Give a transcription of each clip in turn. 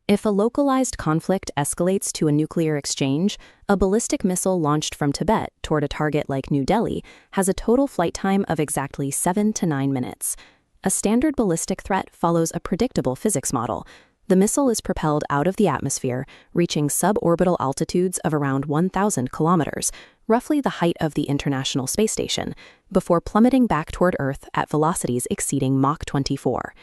If a localized conflict escalates to a nuclear exchange, a ballistic missile launched from Tibet toward a target like New Delhi has a total flight time of exactly 7 to 9 minutes. A standard ballistic threat follows a predictable physics model. The missile is propelled out of the atmosphere, reaching suborbital altitudes of around 1,000 kilometers, roughly the height of the International Space Station, before plummeting back toward Earth at velocities exceeding Mach 24.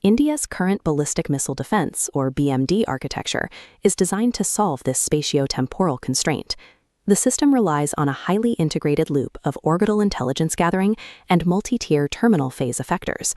India's current ballistic missile defense, or BMD architecture, is designed to solve this spatio-temporal constraint. The system relies on a highly integrated loop of orbital intelligence gathering and multi-tier terminal phase effectors.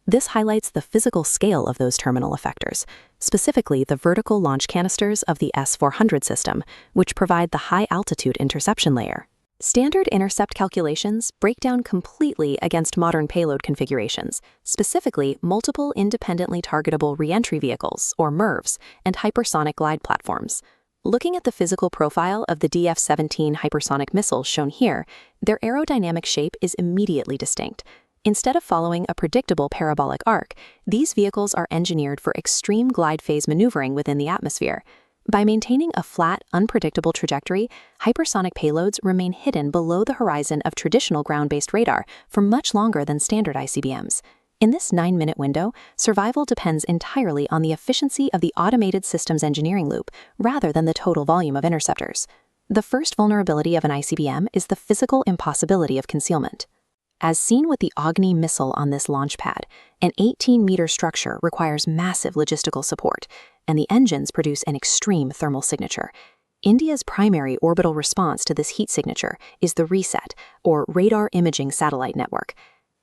This highlights the physical scale of those terminal effectors, specifically the vertical launch canisters of the S-400 system, which provide the high-altitude interception layer. Standard intercept calculations break down completely against modern payload configurations, specifically multiple independently targetable reentry vehicles, or MIRVs, and hypersonic glide platforms. Looking at the physical profile of the DF-17 hypersonic missiles shown here, their aerodynamic shape is immediately distinct. Instead of following a predictable parabolic arc, these vehicles are engineered for extreme glide phase maneuvering within the atmosphere. By maintaining a flat, unpredictable trajectory, hypersonic payloads remain hidden below the horizon of traditional ground-based radar for much longer than standard ICBMs. In this 9-minute window, survival depends entirely on the efficiency of the automated systems engineering loop rather than the total volume of interceptors. The first vulnerability of an ICBM is the physical impossibility of concealment. As seen with the Agni missile on this launch pad, an 18-meter structure requires massive logistical support, and the engines produce an extreme thermal signature. India's primary orbital response to this heat signature is the RISAT, or Radar Imaging Satellite Network.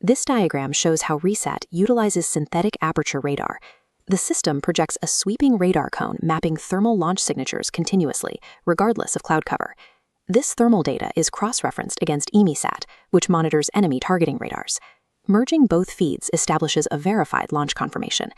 This diagram shows how RISAT utilizes synthetic aperture radar. The system projects a sweeping radar cone mapping thermal launch signatures continuously, regardless of cloud cover. This thermal data is cross-referenced against EMISAT, which monitors enemy targeting radars. Merging both feeds establishes a verified launch confirmation.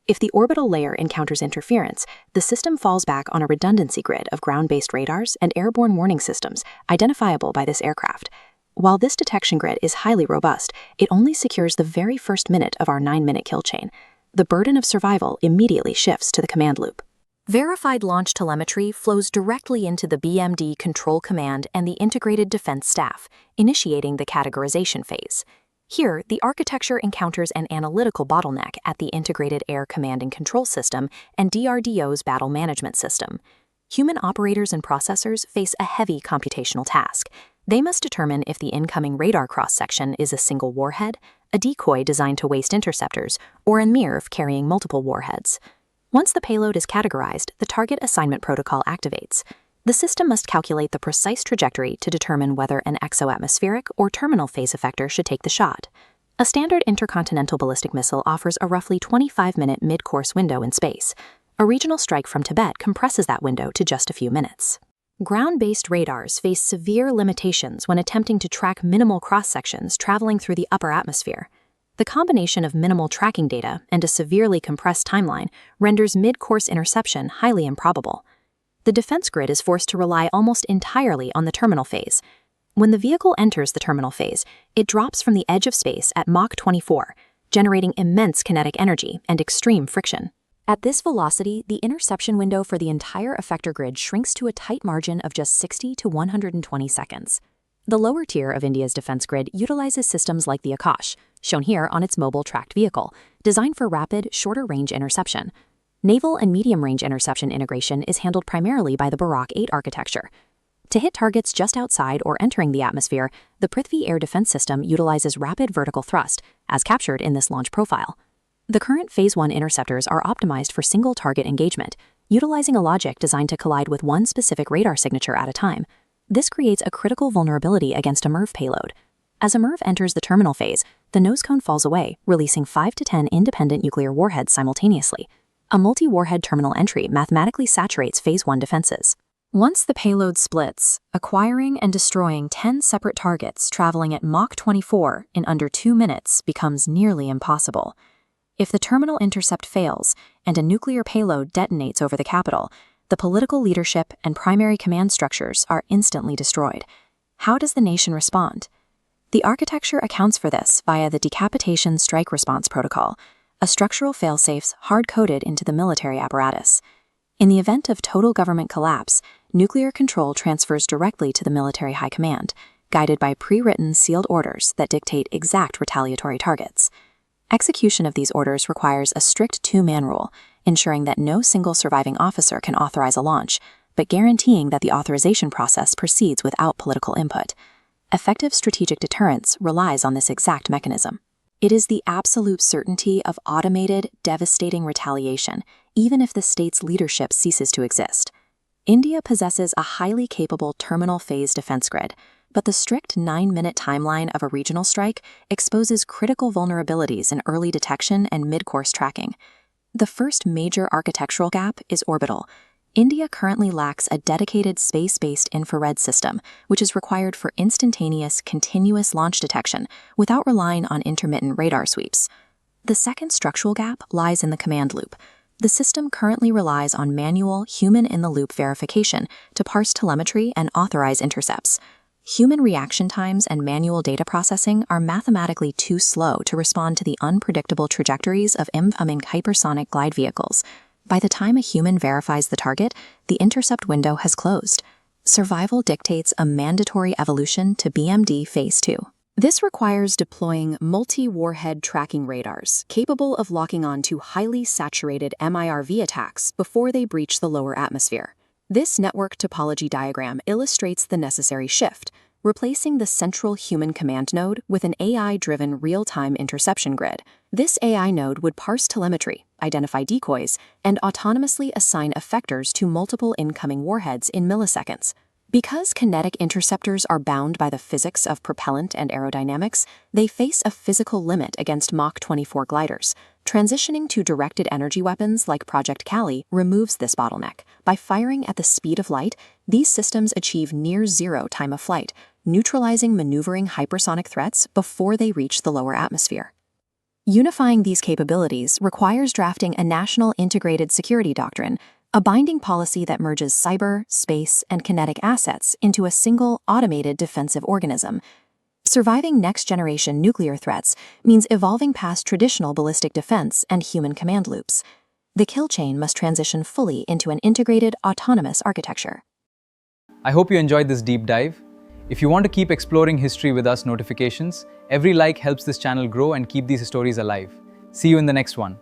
If the orbital layer encounters interference, the system falls back on a redundancy grid of ground-based radars and airborne warning systems identifiable by this aircraft. While this detection grid is highly robust, it only secures the very first minute of our 9-minute kill chain. The burden of survival immediately shifts to the command loop. Verified launch telemetry flows directly into the BMD control command and the integrated defense staff, initiating the categorization phase. Here, the architecture encounters an analytical bottleneck at the Integrated Air Command and Control System and DRDO's Battle Management System. Human operators and processors face a heavy computational task. They must determine if the incoming radar cross-section is a single warhead, a decoy designed to waste interceptors, or a MIRV carrying multiple warheads. Once the payload is categorized, the target assignment protocol activates. The system must calculate the precise trajectory to determine whether an exoatmospheric or terminal phase effector should take the shot. A standard intercontinental ballistic missile offers a roughly 25-minute mid-course window in space. A regional strike from Tibet compresses that window to just a few minutes. Ground-based radars face severe limitations when attempting to track minimal cross-sections traveling through the upper atmosphere. The combination of minimal tracking data and a severely compressed timeline renders mid-course interception highly improbable. The defense grid is forced to rely almost entirely on the terminal phase. When the vehicle enters the terminal phase, it drops from the edge of space at Mach 24, generating immense kinetic energy and extreme friction. At this velocity, the interception window for the entire effector grid shrinks to a tight margin of just 60 to 120 seconds. The lower tier of India's defense grid utilizes systems like the Akash, shown here on its mobile tracked vehicle, designed for rapid, shorter-range interception. Naval and medium-range interception integration is handled primarily by the Barak 8 architecture. To hit targets just outside or entering the atmosphere, the Prithvi air defense system utilizes rapid vertical thrust, as captured in this launch profile. The current Phase 1 interceptors are optimized for single-target engagement, utilizing a logic designed to collide with one specific radar signature at a time. This creates a critical vulnerability against a MIRV payload. As a MIRV enters the terminal phase, the nose cone falls away, releasing 5 to 10 independent nuclear warheads simultaneously. A multi-warhead terminal entry mathematically saturates Phase 1 defenses. Once the payload splits, acquiring and destroying 10 separate targets traveling at Mach 24 in under 2 minutes becomes nearly impossible. If the terminal intercept fails and a nuclear payload detonates over the capital, the political leadership and primary command structures are instantly destroyed. How does the nation respond? The architecture accounts for this via the Decapitation Strike Response Protocol, a structural failsafes hard-coded into the military apparatus. In the event of total government collapse, nuclear control transfers directly to the military high command, guided by pre-written sealed orders that dictate exact retaliatory targets. Execution of these orders requires a strict two-man rule, ensuring that no single surviving officer can authorize a launch, but guaranteeing that the authorization process proceeds without political input. Effective strategic deterrence relies on this exact mechanism. It is the absolute certainty of automated, devastating retaliation, even if the state's leadership ceases to exist. India possesses a highly capable terminal phase defense grid, but the strict 9-minute timeline of a regional strike exposes critical vulnerabilities in early detection and mid-course tracking. The first major architectural gap is orbital. India currently lacks a dedicated space-based infrared system, which is required for instantaneous, continuous launch detection without relying on intermittent radar sweeps. The second structural gap lies in the command loop. The system currently relies on manual, human-in-the-loop verification to parse telemetry and authorize intercepts. Human reaction times and manual data processing are mathematically too slow to respond to the unpredictable trajectories of incoming hypersonic glide vehicles. By the time a human verifies the target, the intercept window has closed. Survival dictates a mandatory evolution to BMD Phase 2. This requires deploying multi-warhead tracking radars capable of locking on to highly saturated MIRV attacks before they breach the lower atmosphere. This network topology diagram illustrates the necessary shift, replacing the central human command node with an AI-driven real-time interception grid. This AI node would parse telemetry, identify decoys, and autonomously assign effectors to multiple incoming warheads in milliseconds. Because kinetic interceptors are bound by the physics of propellant and aerodynamics, they face a physical limit against Mach 24 gliders. Transitioning to directed energy weapons like Project Kali removes this bottleneck. By firing at the speed of light, these systems achieve near-zero time of flight, neutralizing maneuvering hypersonic threats before they reach the lower atmosphere. Unifying these capabilities requires drafting a national integrated security doctrine, a binding policy that merges cyber, space, and kinetic assets into a single, automated defensive organism. Surviving next-generation nuclear threats means evolving past traditional ballistic defense and human command loops. The kill chain must transition fully into an integrated, autonomous architecture. I hope you enjoyed this deep dive. If you want to keep exploring history with us notifications, every like helps this channel grow and keep these stories alive. See you in the next one.